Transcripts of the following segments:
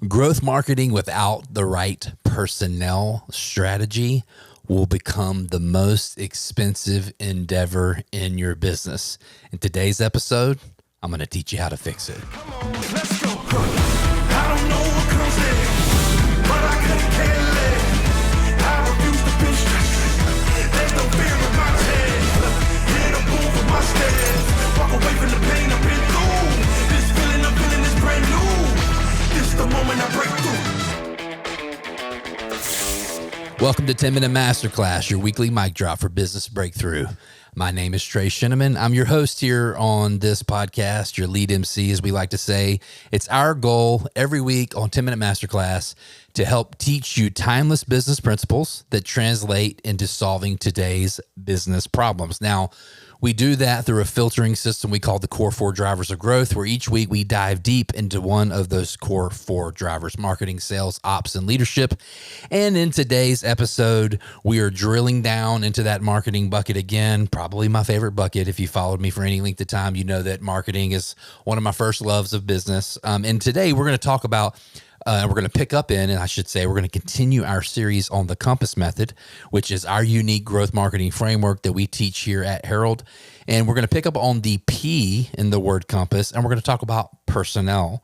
Growth marketing without the right personnel strategy will become the most expensive endeavor in your business. In today's episode, I'm going to teach you how to fix it. Come on, let's go. I don't know what comes next, but I couldn't care less. I refuse to be stressed. There's no fear in my chest. Hit a move with my stairs. Walk away from the pain I've been through. This feeling I'm feeling is brand new. This the moment I break through. Welcome to 10-Minute Masterclass, your weekly mic drop for business breakthrough. My name is Trey Sheneman. I'm your host here on this podcast, your lead MC, as we like to say. It's our goal every week on 10-Minute Masterclass to help teach you timeless business principles that translate into solving today's business problems. Now, we do that through a filtering system we call the core 4 drivers of growth, where each week we dive deep into one of those core 4 drivers: marketing, sales, ops, and leadership. And in today's episode, we are drilling down into that marketing bucket again, probably my favorite bucket. If you followed me for any length of time, you know that marketing is one of my first loves of business. And today we're going to talk about we're going to pick up in, and I should say, we're going to continue our series on the Compass Method, which is our unique growth marketing framework that we teach here at Herald. And we're going to pick up on the P in the word compass, and we're going to talk about personnel.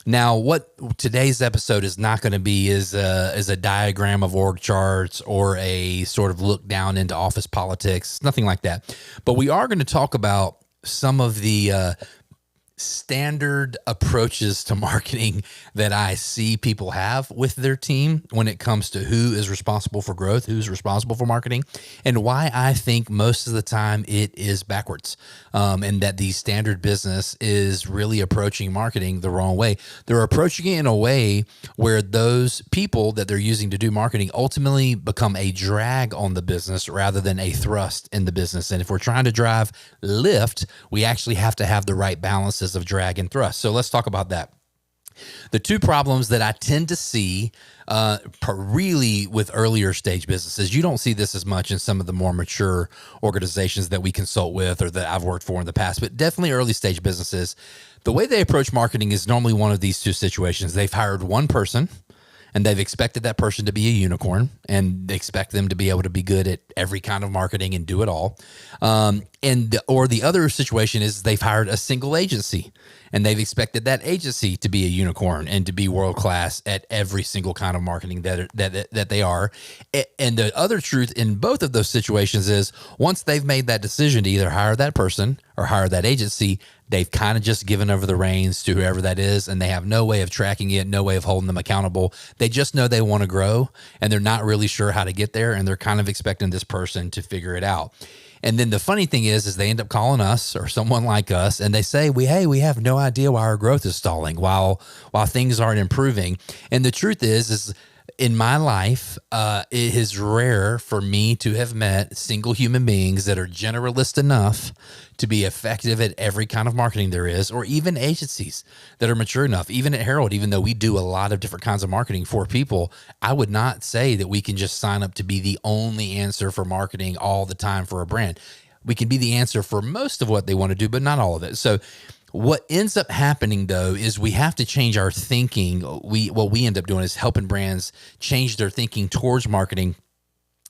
Now, what today's episode is not going to be is a diagram of org charts or a sort of look down into office politics, nothing like that. But we are going to talk about some of the standard approaches to marketing that I see people have with their team when it comes to who is responsible for growth, who's responsible for marketing, and why I think most of the time it is backwards, and that the standard business is really approaching marketing the wrong way. They're approaching it in a way where those people that they're using to do marketing ultimately become a drag on the business rather than a thrust in the business. And if we're trying to drive lift, we actually have to have the right balances of drag and thrust. So let's talk about that. The two problems that I tend to see really with earlier stage businesses, you don't see this as much in some of the more mature organizations that we consult with or that I've worked for in the past, but definitely early stage businesses, the way they approach marketing is normally one of these two situations. They've hired one person and they've expected that person to be a unicorn, and they expect them to be able to be good at every kind of marketing and do it all. Or the other situation is they've hired a single agency, and they've expected that agency to be a unicorn and to be world-class at every single kind of marketing that they are. And the other truth in both of those situations is once they've made that decision to either hire that person or hire that agency, they've kind of just given over the reins to whoever that is, and they have no way of tracking it, no way of holding them accountable. They just know they want to grow, and they're not really sure how to get there, and they're kind of expecting this person to figure it out. And then the funny thing is they end up calling us or someone like us, and they say, we have no idea why our growth is stalling while things aren't improving. And the truth is in my life, it is rare for me to have met single human beings that are generalist enough to be effective at every kind of marketing there is, or even agencies that are mature enough. Even at Herald, even though we do a lot of different kinds of marketing for people, I would not say that we can just sign up to be the only answer for marketing all the time for a brand. We can be the answer for most of what they want to do, but not all of it. So what ends up happening, though, is we have to change our thinking. What we end up doing is helping brands change their thinking towards marketing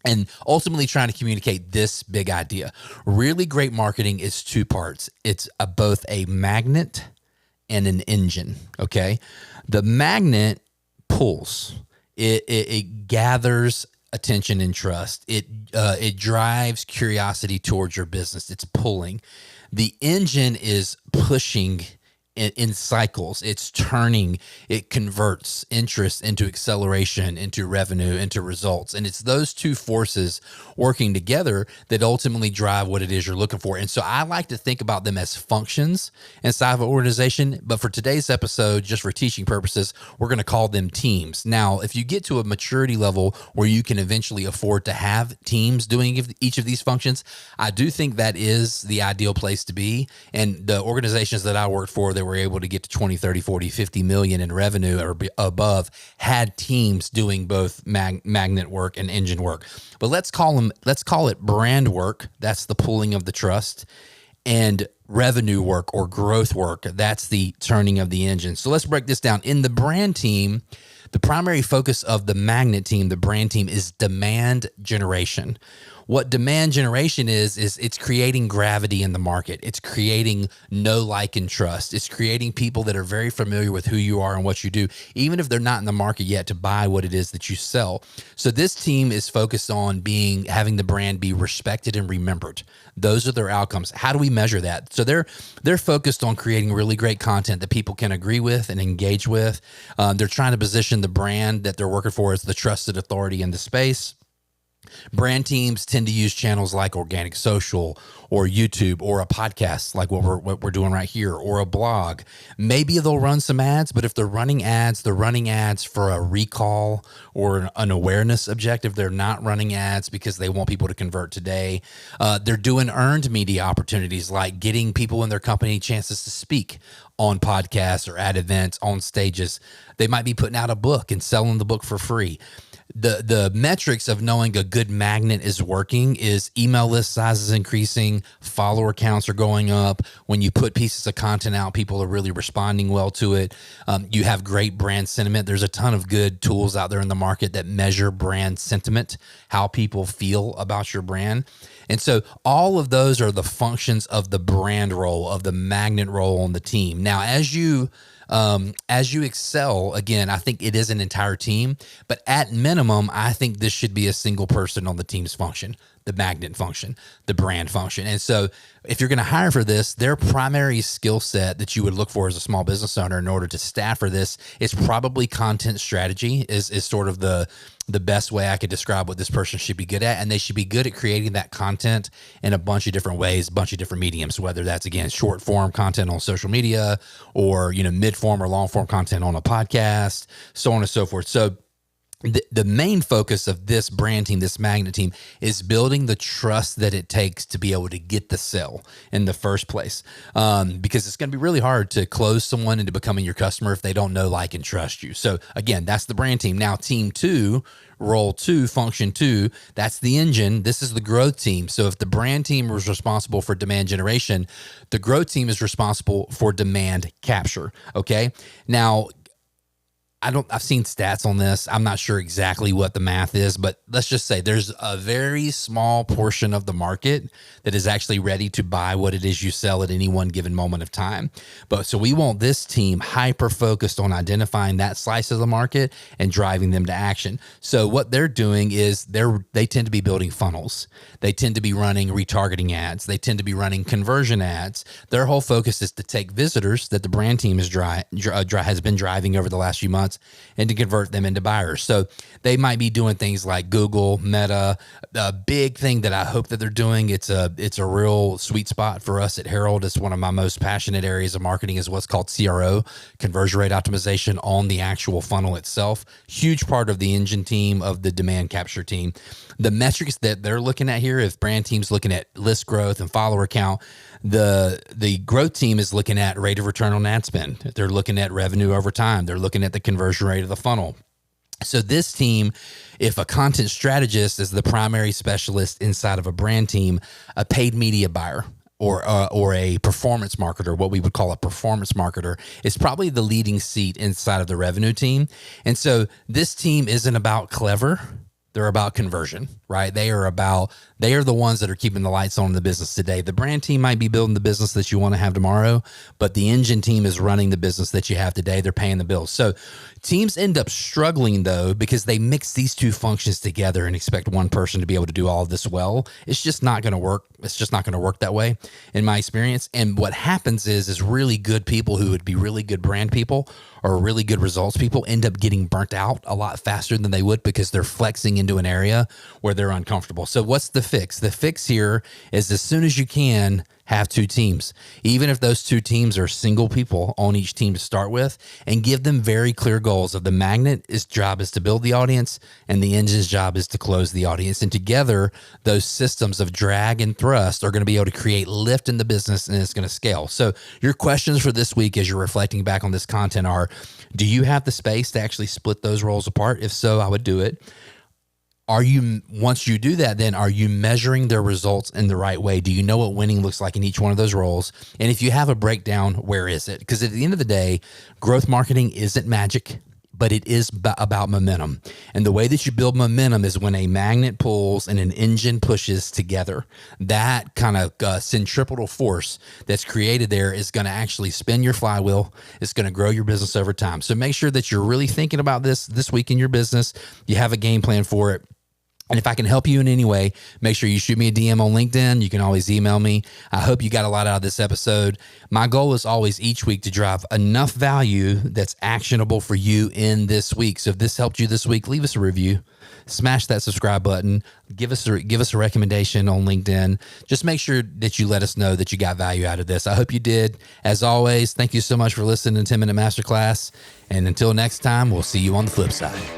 and ultimately trying to communicate this big idea. Really great marketing is two parts. It's both a magnet and an engine, okay? The magnet pulls. It gathers attention and trust. It drives curiosity towards your business. It's pulling. The engine is pushing in cycles. It's turning, it converts interest into acceleration, into revenue, into results. And it's those two forces working together that ultimately drive what it is you're looking for. And so I like to think about them as functions inside of an organization. But for today's episode, just for teaching purposes, we're going to call them teams. Now, if you get to a maturity level where you can eventually afford to have teams doing each of these functions, I do think that is the ideal place to be. And the organizations that I worked for that were able to get to 20, 30, 40, 50 million in revenue or above had teams doing both magnet work and engine work. But let's call it brand work. That's the pulling of the trust. and revenue work or growth work. That's the turning of the engine. So let's break this down. In the brand team, the primary focus of the magnet team, the brand team, is demand generation. What demand generation is it's creating gravity in the market. It's creating know, like, and trust. It's creating people that are very familiar with who you are and what you do, even if they're not in the market yet, to buy what it is that you sell. So this team is focused on having the brand be respected and remembered. Those are their outcomes. How do we measure that? So they're focused on creating really great content that people can agree with and engage with. They're trying to position the brand that they're working for as the trusted authority in the space. Brand teams tend to use channels like organic social or YouTube or a podcast like what we're doing right here, or a blog. Maybe they'll run some ads, but if they're running ads for a recall or an awareness objective. They're not running ads because they want people to convert today. They're doing earned media opportunities like getting people in their company chances to speak on podcasts or at events, on stages. They might be putting out a book and selling the book for free. The metrics of knowing a good magnet is working is email list sizes increasing, follower counts are going up. When you put pieces of content out, people are really responding well to it. You have great brand sentiment. There's a ton of good tools out there in the market that measure brand sentiment, how people feel about your brand. And so all of those are the functions of the brand role, of the magnet role on the team. Now, as you excel, again, I think it is an entire team, but at minimum, I think this should be a single person on the team's function, the magnet function, the brand function. And so if you're going to hire for this, their primary skill set that you would look for as a small business owner in order to staff for this is probably content strategy is sort of the best way I could describe what this person should be good at. And they should be good at creating that content in a bunch of different ways, a bunch of different mediums, whether that's, again, short form content on social media or, mid form or long form content on a podcast, so on and so forth. So the main focus of this brand team, this magnet team, is building the trust that it takes to be able to get the sale in the first place. Because it's going to be really hard to close someone into becoming your customer if they don't know, like, and trust you. So again, that's the brand team. Now, team 2, role 2, function 2, that's the engine. This is the growth team. So if the brand team was responsible for demand generation, the growth team is responsible for demand capture. Okay. Now, I've seen stats on this. I'm not sure exactly what the math is, but let's just say there's a very small portion of the market that is actually ready to buy what it is you sell at any one given moment of time. But so we want this team hyper focused on identifying that slice of the market and driving them to action. So what they're doing is they tend to be building funnels. They tend to be running retargeting ads. They tend to be running conversion ads. Their whole focus is to take visitors that the brand team has been driving over the last few months and to convert them into buyers. So they might be doing things like Google, Meta. A big thing that I hope that they're doing, it's a real sweet spot for us at Herald. It's one of my most passionate areas of marketing, is what's called CRO, conversion rate optimization on the actual funnel itself. Huge part of the engine team, of the demand capture team. The metrics that they're looking at here, if brand team's looking at list growth and follower count, the growth team is looking at rate of return on ad spend. They're looking at revenue over time. They're looking at the conversion rate of the funnel. So this team, if a content strategist is the primary specialist inside of a brand team, a paid media buyer or a performance marketer, what we would call a performance marketer, is probably the leading seat inside of the revenue team. And so this team isn't about clever. They're about conversion, right? They are the ones that are keeping the lights on in the business today. The brand team might be building the business that you want to have tomorrow, but the engine team is running the business that you have today. They're paying the bills. So teams end up struggling, though, because they mix these two functions together and expect one person to be able to do all of this well. It's just not going to work. It's just not going to work that way, in my experience. And what happens is really good people who would be really good brand people or really good results people end up getting burnt out a lot faster than they would because they're flexing into an area where they're uncomfortable. So what's the fix? The fix here is, as soon as you can, have two teams, even if those two teams are single people on each team to start with, and give them very clear goals of the magnet's job is to build the audience and the engine's job is to close the audience. And together, those systems of drag and thrust are going to be able to create lift in the business, and it's going to scale. So your questions for this week, as you're reflecting back on this content, are, do you have the space to actually split those roles apart? If so, I would do it. once you do that, then are you measuring their results in the right way? Do you know what winning looks like in each one of those roles? And if you have a breakdown, where is it? Because at the end of the day, growth marketing isn't magic, but it is about momentum. And the way that you build momentum is when a magnet pulls and an engine pushes together. That kind of centripetal force that's created there is going to actually spin your flywheel. It's going to grow your business over time. So make sure that you're really thinking about this week in your business. You have a game plan for it. And if I can help you in any way, make sure you shoot me a DM on LinkedIn. You can always email me. I hope you got a lot out of this episode. My goal is always each week to drive enough value that's actionable for you in this week. So if this helped you this week, leave us a review, smash that subscribe button, give us a recommendation on LinkedIn. Just make sure that you let us know that you got value out of this. I hope you did. As always, thank you so much for listening to 10 Minute Masterclass. And until next time, we'll see you on the flip side.